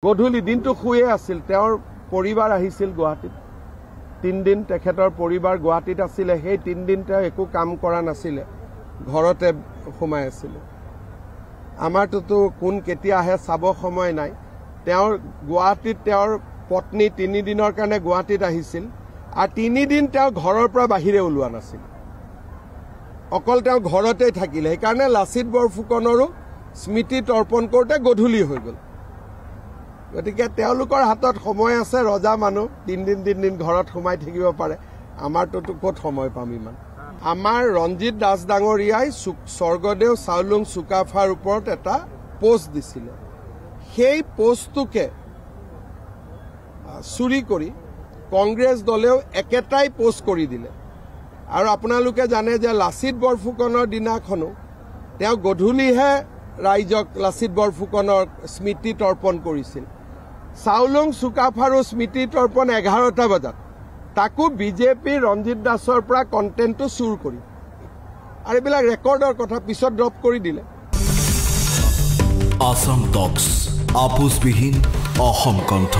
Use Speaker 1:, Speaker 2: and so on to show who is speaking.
Speaker 1: গধূলি দিনটো শুয়ে আছিল তেওঁৰ পৰিবাৰ আহিছিল গুৱাহাটীত 3 দিন তেখেতৰ পৰিবাৰ গুৱাহাটীত আছিল সেই 3 দিন তেওঁ একো কাম কৰা নাছিল ঘৰতে সোমাই আছিল আমাৰটো কোন কেতিয়া আহে চাব সময় নাই তেওঁৰ গুৱাহাটীত তেওঁৰ পত্নী 3 দিনৰ কাৰণে গুৱাহাটীত আহিছিল আৰু 3 দিন তেওঁ ঘৰৰ পৰা বাহিৰে ওলোৱা নাছিল অকল তেওঁ ঘৰতে থাকিল সেই কাৰণে লাচিত বৰফুকনৰো স্মৃতি তৰ্পণ কৰোতে গধূলি হৈ গল গতিকে তেওঁলোকৰ হাতত সময় আছে ৰজা মানুহ 3 দিন ঘৰত সোমাই থাকিব পাৰে আমাৰটো ক'ত সময় পাম ইমান আমাৰ ৰঞ্জিত দাস ডাঙৰীয়াই স্বৰ্গদেউ চাউলুং চুকাফাৰ ওপৰত এটা পোষ্ট দিছিল সেই পোষ্টটোকে চুৰি কৰি কংগ্ৰেছ দলেও একেটাই পোষ্ট কৰি দিলে আৰু আপোনালোকে জানে যে লাচিত বৰফুকনৰ দিনাখনো তেওঁ গধূলিহে ৰাইজক লাচিত বৰফুকনৰ স্মৃতি তৰ্পণ কৰিছিল চাউলুং চুকাফাৰো স্মৃতি তৰ্পণ 11টা বজাত তাকো বিজেপি ৰঞ্জিত দাসৰ পৰা কন্টেন্টটো চুৰ কৰি আৰু এইবিলাক ৰেকৰ্ডৰ কথা পিছত ড্ৰপ কৰি দিলে
Speaker 2: আসাম টক্স আপোচবিহীন অসম কণ্ঠ